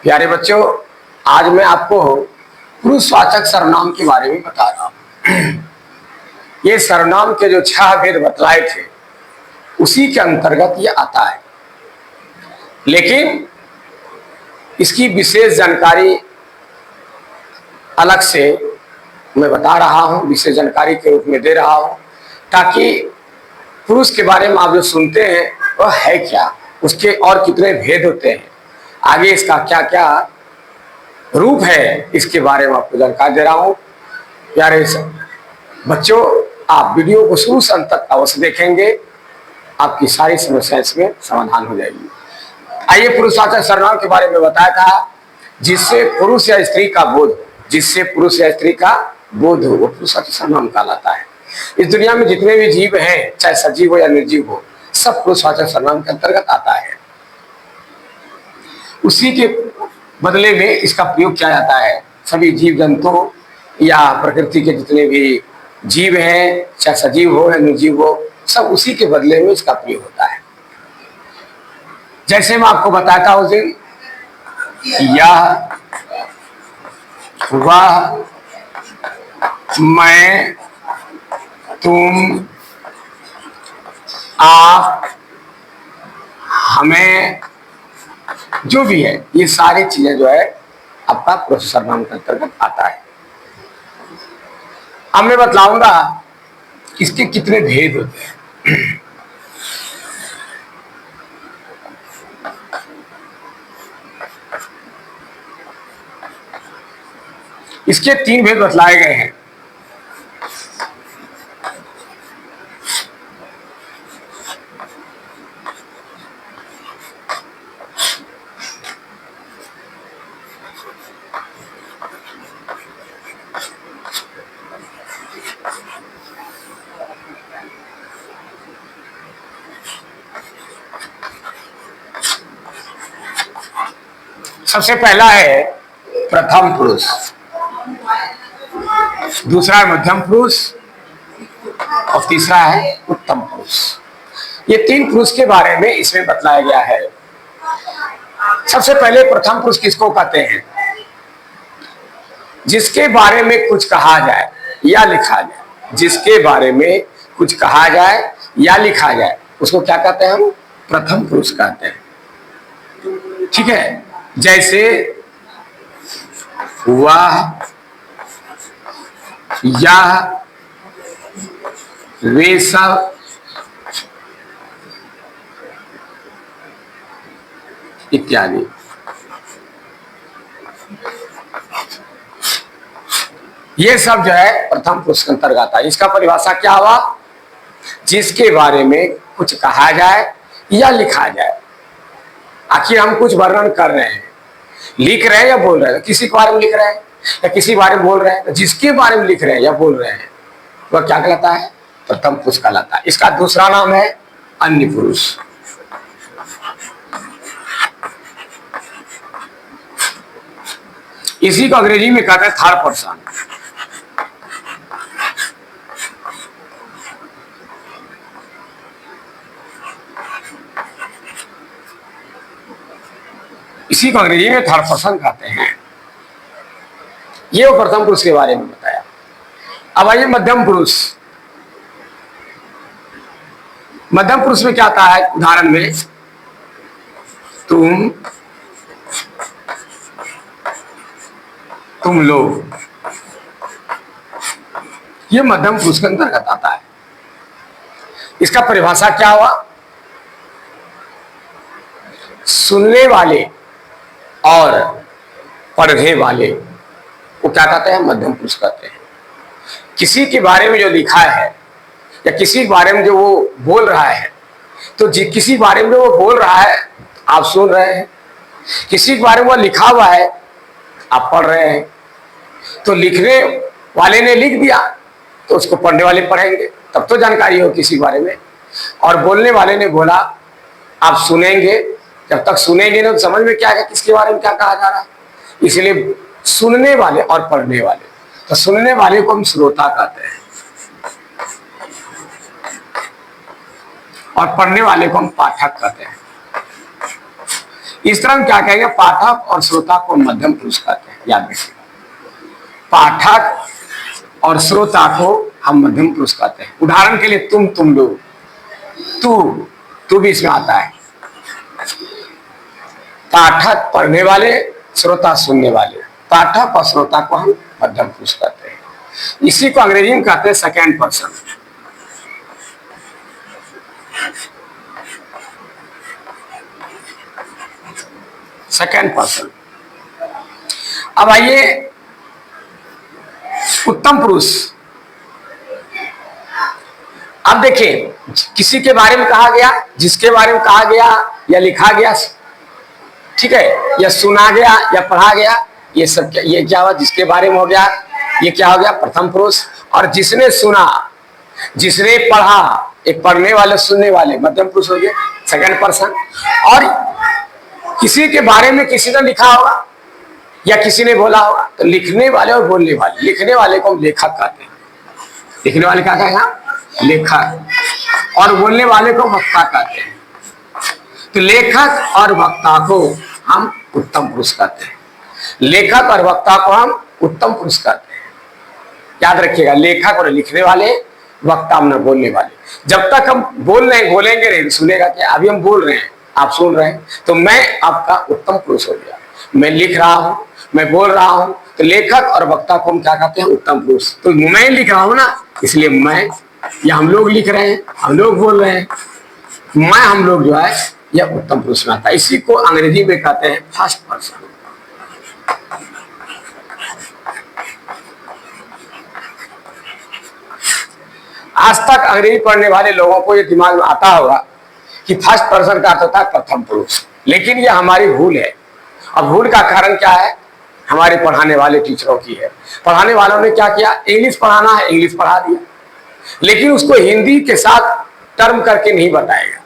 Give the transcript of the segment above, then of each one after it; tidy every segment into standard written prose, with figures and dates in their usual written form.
प्यारे बच्चों, आज मैं आपको पुरुषवाचक सर्वनाम के बारे में बता रहा हूं। ये सर्वनाम के जो 6 भेद बतलाए थे उसी के अंतर्गत ये आता है, लेकिन इसकी विशेष जानकारी अलग से मैं बता रहा हूं, विशेष जानकारी के रूप में दे रहा हूं, ताकि पुरुष के बारे में आप जो सुनते हैं वह है क्या, उसके और कितने भेद होते हैं, आगे इसका क्या क्या रूप है, इसके बारे में आपको जानकारी दे रहा हूं। प्यारे बच्चों, आप वीडियो को शुरू से अंत तक अवश्य देखेंगे, आपकी सारी समस्या इसमें समाधान हो जाएगी। आइए, पुरुषवाचक सर्वनाम के बारे में बताया था, जिससे पुरुष या स्त्री का बोध, जिससे पुरुष या स्त्री का बोध हो, वो पुरुषवाचक सर्वनाम कहलाता है। इस दुनिया में जितने भी जीव हैं, चाहे सजीव हो या निर्जीव हो, सब पुरुषवाचक सर्वनाम के अंतर्गत आता है। उसी के बदले में इसका प्रयोग किया जाता है। सभी जीव जंतु या प्रकृति के जितने भी जीव हैं, चाहे सजीव हो या निर्जीव हो, सब उसी के बदले में इसका प्रयोग होता है। जैसे मैं आपको बताता हूं, दिन यह, वह, मैं, तुम, आप, हमें, जो भी है, ये सारी चीजें जो है आपका पुरुष सर्वनाम के अंतर्गत आता है। अब मैं बतलाऊंगा इसके कितने भेद होते हैं। इसके 3 भेद बतलाए गए हैं। सबसे पहला है प्रथम पुरुष, दूसरा है मध्यम पुरुष और तीसरा है उत्तम पुरुष। ये 3 पुरुष के बारे में इसमें बतलाया गया है। सबसे पहले प्रथम पुरुष किसको कहते हैं? जिसके बारे में कुछ कहा जाए या लिखा जाए, जिसके बारे में कुछ कहा जाए या लिखा जाए, उसको क्या कहते हैं? हम प्रथम पुरुष कहते हैं। ठीक है, जैसे वह, यह, वे सब, इत्यादि। ये सब जो है प्रथम पुरुष के अंतर्गत आता है। इसका परिभाषा क्या हुआ? जिसके बारे में कुछ कहा जाए या लिखा जाए। आखिर हम कुछ वर्णन कर रहे हैं, लिख रहे हैं या बोल रहे हैं, किसी के बारे में लिख रहे हैं या किसी बारे में बोल रहे हैं, जिसके बारे में लिख रहे हैं या बोल रहे हैं वह क्या कहलाता है? प्रथम पुरुष कहलाता है। इसका दूसरा नाम है अन्य पुरुष। इसी को अंग्रेजी में कहते हैं थर्ड पर्सन। इसी को अंग्रेजी में थर्ड पर्सन कहते हैं। ये वो प्रथम पुरुष के बारे में बताया। अब आइए मध्यम पुरुष। मध्यम पुरुष में क्या आता है? उदाहरण में तुम लोग, ये मध्यम पुरुष के अंतर्गत आता है। इसका परिभाषा क्या हुआ? सुनने वाले और पढ़ने वाले वो क्या कहते हैं? मध्यम पुरुष कहते हैं। किसी के बारे में जो लिखा है या किसी के बारे में जो वो बोल रहा है, तो किसी बारे में जो वो बोल रहा है आप सुन रहे हैं, किसी के बारे में वो लिखा हुआ है आप पढ़ रहे हैं। तो लिखने वाले ने लिख दिया तो उसको पढ़ने वाले पढ़ेंगे, तब तो जानकारी हो किसी बारे में। और बोलने वाले ने बोला, आप सुनेंगे, जब तक सुनेंगे ना तो समझ में क्या है किसके बारे में क्या कहा जा रहा है। इसलिए सुनने वाले और पढ़ने वाले, तो सुनने वाले को हम श्रोता कहते हैं और पढ़ने वाले को हम पाठक कहते हैं। इस तरह हम क्या कहेंगे, पाठक और श्रोता को मध्यम पुरुष कहते हैं, याद रखिएगा। पाठक और श्रोता को हम मध्यम पुरुष कहते हैं। उदाहरण के लिए तुम लोग, तू भी इसमें आता है। पाठक पढ़ने वाले, श्रोता सुनने वाले। पाठक और श्रोता को हम मध्यम पुरुष कहते हैं। इसी को अंग्रेजी में कहते हैं सेकेंड पर्सन। Second person. अब आइए उत्तम पुरुष। अब देखिए, किसी के बारे में कहा गया, जिसके बारे में कहा गया या लिखा गया, ठीक है, या सुना गया या पढ़ा गया, ये सब ये क्या हुआ, जिसके बारे में हो गया, ये क्या हो गया, प्रथम पुरुष। और जिसने सुना, जिसने पढ़ा, एक पढ़ने वाले सुनने वाले, मध्यम पुरुष हो गया, सेकंड पर्सन। और किसी के बारे में किसी ने लिखा होगा या किसी ने बोला होगा, तो लिखने वाले और बोलने वाले, लिखने वाले को हम लेखक कहते हैं। लिखने वाले क्या कहेगा, लेखक। और बोलने वाले को वक्ता कहते हैं। तो लेखक और वक्ता को हम उत्तम पुरुष कहते हैं। लेखक और वक्ता को हम उत्तम पुरुष कहते हैं। याद रखिएगा, लेखक और लिखने वाले, वक्ता और बोलने वाले। जब तक हम बोल रहे हैं, बोलेंगे नहीं, सुनेगा क्या। अभी हम बोल रहे हैं, आप सुन रहे हैं, तो मैं आपका उत्तम पुरुष हो गया। मैं लिख रहा हूं, मैं बोल रहा हूं, तो लेखक और वक्ता को हम क्या कहते हैं, उत्तम पुरुष। तो मैं लिख रहा हूं ना, इसलिए मैं, या हम लोग लिख रहे हैं, हम लोग बोल रहे हैं, मैं, हम लोग जो है, यह उत्तम पुरुष में आता है। इसी को अंग्रेजी में कहते हैं फर्स्ट पर्सन। आज तक अंग्रेजी पढ़ने वाले लोगों को यह दिमाग में आता होगा कि फर्स्ट पर्सन का अर्थ होता है प्रथम पुरुष, लेकिन यह हमारी भूल है। अब भूल का कारण क्या है, हमारे पढ़ाने वाले टीचरों की है। पढ़ाने वालों ने क्या किया, इंग्लिश पढ़ाना है, इंग्लिश पढ़ा दिया, लेकिन उसको हिंदी के साथ टर्म करके नहीं बताएगा।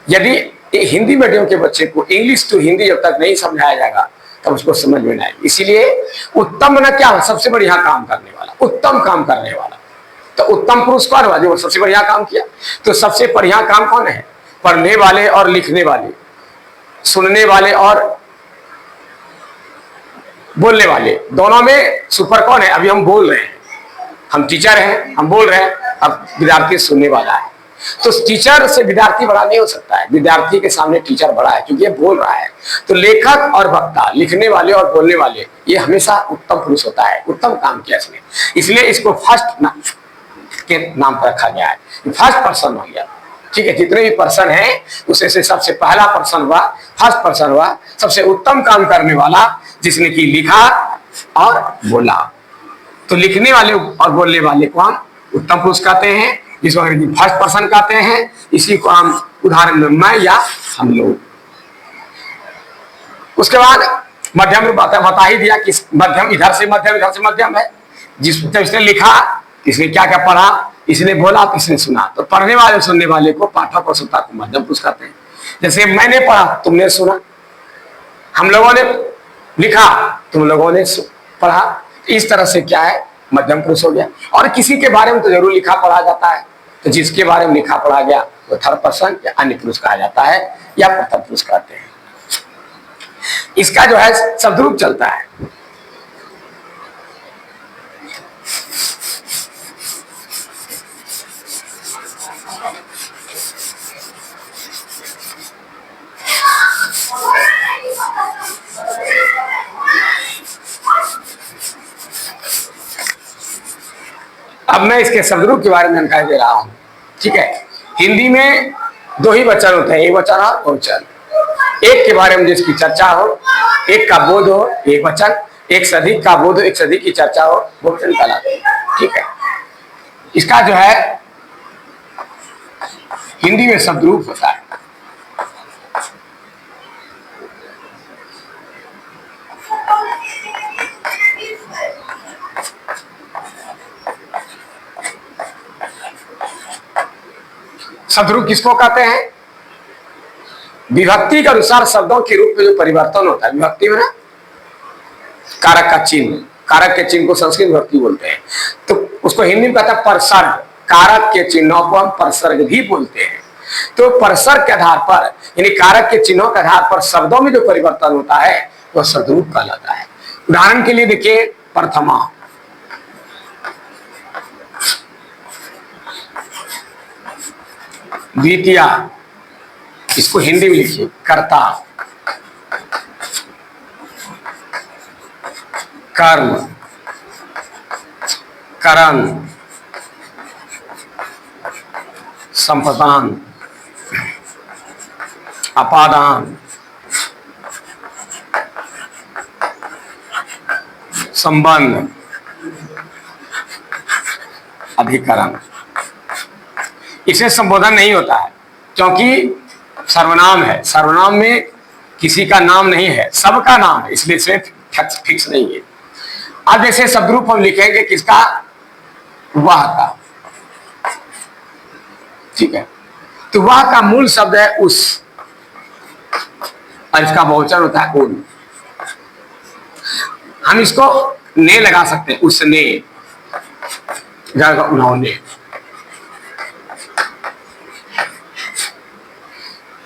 यदि हिंदी मीडियम के बच्चे को इंग्लिश टू हिंदी जब तक नहीं समझाया जाएगा, तब उसको समझ में नहीं आएगी। इसीलिए उत्तम ना क्या, सबसे बढ़िया काम करने वाला, उत्तम काम करने वाला। तो उत्तम पुरुष कौन हुआ, जो सबसे बढ़िया काम किया। तो सबसे बढ़िया काम कौन है, पढ़ने वाले और लिखने वाले, सुनने वाले और बोलने वाले, दोनों में सुपर कौन है। अभी हम बोल रहे हैं, हम टीचर हैं, हम बोल रहे हैं, अब विद्यार्थी सुनने वाला है। तो टीचर से विद्यार्थी बड़ा नहीं हो सकता है, विद्यार्थी के सामने टीचर बड़ा है, क्योंकि ये बोल रहा है। तो लेखक और वक्ता, लिखने वाले और बोलने वाले, ये हमेशा उत्तम पुरुष होता है, उत्तम काम किया इसने, इसलिए इसको फर्स्ट के नाम पर रखा गया है। फर्स्ट पर्सन हो गया, ठीक है। जितने भी पर्सन हैं उसे से सबसे पहला पर्सन हुआ, फर्स्ट पर्सन हुआ, सबसे उत्तम काम करने वाला, जिसने की लिखा और बोला। तो लिखने वाले और बोलने वाले को हम उत्तम पुरुष कहते हैं, जिसको अंग्रेजी फर्स्ट पर्सन कहते हैं। इसी को हम उदाहरण में मैं या हम लोग। उसके बाद मध्यम रूप बता ही दिया कि मध्यम इधर से मध्यम, इधर से मध्यम है। जिसने लिखा, किसने क्या क्या पढ़ा, इसने बोला, किसने सुना। तो पढ़ने वाले सुनने वाले को पाठक और श्रोता को मध्यम पुरुष कहते हैं। जैसे मैंने पढ़ा, तुमने सुना, हम लोगों ने लिखा, तुम लोगों ने पढ़ा। इस तरह से क्या है, मध्यम पुरुष हो गया। और किसी के बारे में तो जरूर लिखा पढ़ा जाता है, तो जिसके बारे में लिखा पढ़ा गया वो थर्ड पर्सन या अन्य पुरुष कहा जाता है, या प्रथम पुरुष कहते हैं। इसका जो है शब्दरूप चलता है। अब मैं इसके शब्दरूप के बारे में जानकारी दे रहा हूं, ठीक है। हिंदी में दो ही वचन होते हैं, एक वचन और बहुवचन। एक के बारे में जिसकी चर्चा हो, एक का बोध हो, एक वचन। एक से अधिक का बोध हो, एक से अधिक की चर्चा हो, बहुवचन कहलाते हैं, ठीक है। इसका जो है हिंदी में शब्दरूप होता है। शब्दरूप किसको कहते हैं, विभक्ति के अनुसार शब्दों के रूप में जो परिवर्तन होता है। विभक्ति में ना कारक का चिन्ह, कारक के चिन्ह को संस्कृत विभक्ति बोलते हैं। तो उसको हिंदी में कहता है परसर्ग। कारक के चिन्हों को हम परसर्ग भी बोलते हैं। तो परसर के आधार पर यानी कारक के चिन्हों के आधार पर शब्दों में जो परिवर्तन होता है वह सदरूप कहलाता है। उदाहरण के लिए देखिए, प्रथमा, द्वितीया, इसको हिंदी में लिखिए कर्ता, कर्म, करण, संप्रदान, अपादान, संबंध, अधिकरण। इसे संबोधन नहीं होता है क्योंकि सर्वनाम है, सर्वनाम में किसी का नाम नहीं है, सबका नाम है, इसलिए इसे फिक्स नहीं है। अब जैसे शब्दरूप हम लिखेंगे किसका, वह का, ठीक है, तो वह का मूल शब्द है उस, और इसका बहुवचन होता है उन। हम इसको ने लगा सकते हैं, उसने, उन्होंने।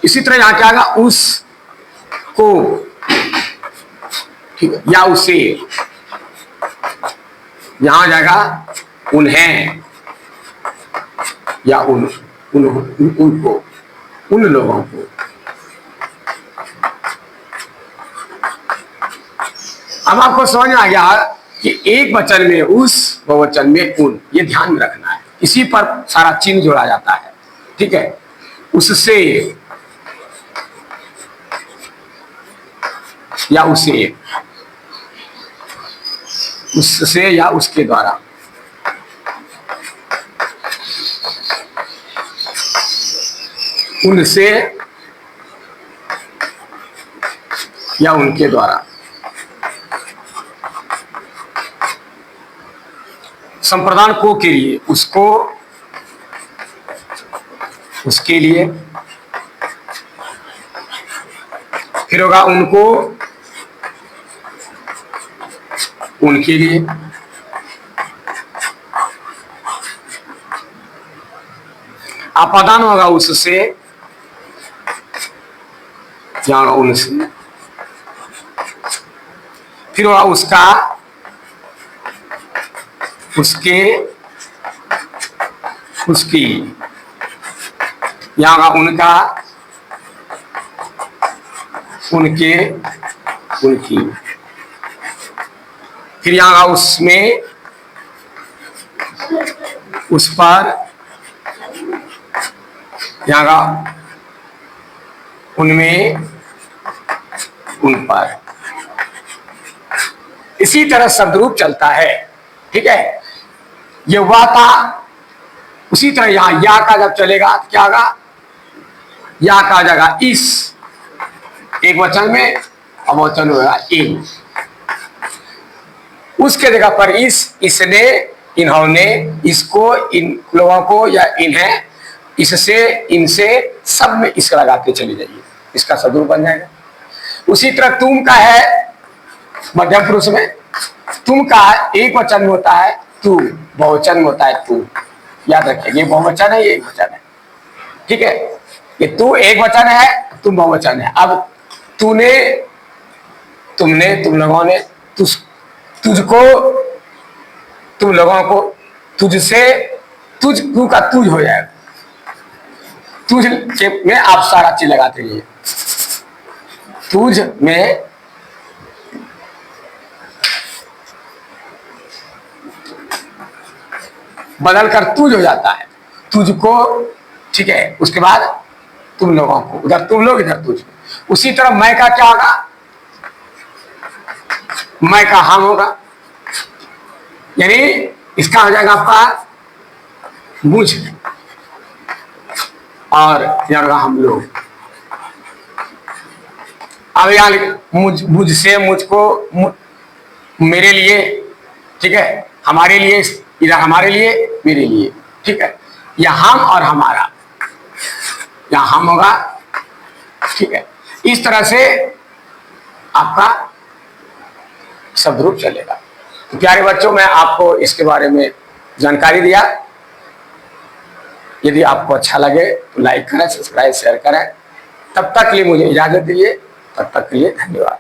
इसी तरह यहां क्या आएगा, उस को, ठीक है, या उसे, यहां जाएगा उन्हें, या उनको, उन लोगों को। अब आपको समझ में आ गया कि एक वचन में उस, बहुवचन में उन, ये ध्यान में रखना है। इसी पर सारा चिन्ह जोड़ा जाता है, ठीक है। उससे या उसे, उससे या उसके द्वारा, उनसे या उनके द्वारा। संप्रदान को के लिए, उसको, उसके लिए, फिर होगा उनको, उनके लिए, अपादान होगा उससे, या उनसे, फिर होगा उसका, उसके, उसकी, यहाँ उनका, उनके, उनकी, फिर यहाँ उसमें, उस पर, यहाँ उनमें, उन पर। इसी तरह शब्दरूप चलता है, ठीक है। ये वह था, उसी तरह यहां या का जब चलेगा तो क्या होगा, या का जगह इस, एक वचन में, अब वचन होगा इन। उसके जगह पर इस, इसने, इन्होंने, इसको, इन लोगों को, या इन्हें, इससे, इनसे, सब में इसका लगाते चले जाइए, इसका शब्दरूप बन जाएगा। उसी तरह तुम का है मध्यम पुरुष में, तुम का एक वचन में होता है तू, बहुवचन में होता है तू। याद रखिए, ये बहुवचन है, ये एक वचन है, ठीक है। ये तू एक वचन है, तुम बहुवचन है। अब तूने, तुमने, तुम लोगों ने, तुझको, तुम लोगों को, तुझसे, तू का तुझ हो जाएगा। तुझ में आप सारा चीज लगाते रहिए, तुझ में, बदल कर तुझ हो जाता है, तुझको, ठीक है। उसके बाद तुम लोगों को, उधर तुम लोग, इधर तुझ। उसी तरह मैं का क्या होगा, मैं का हम होगा, यानी इसका हो जाएगा आपका मुझ, और यहां हम लोग। अब यहां मुझसे, मुझको, मेरे लिए, ठीक है, हमारे लिए, इधर हमारे लिए, मेरे लिए, ठीक है। या हम और हमारा, या हम होगा, ठीक है। इस तरह से आपका शब्दरूप चलेगा। तो प्यारे बच्चों, मैं आपको इसके बारे में जानकारी दिया। यदि आपको अच्छा लगे तो लाइक करें, सब्सक्राइब, शेयर करें। तब तक के लिए मुझे इजाजत दीजिए, तब तक के लिए धन्यवाद।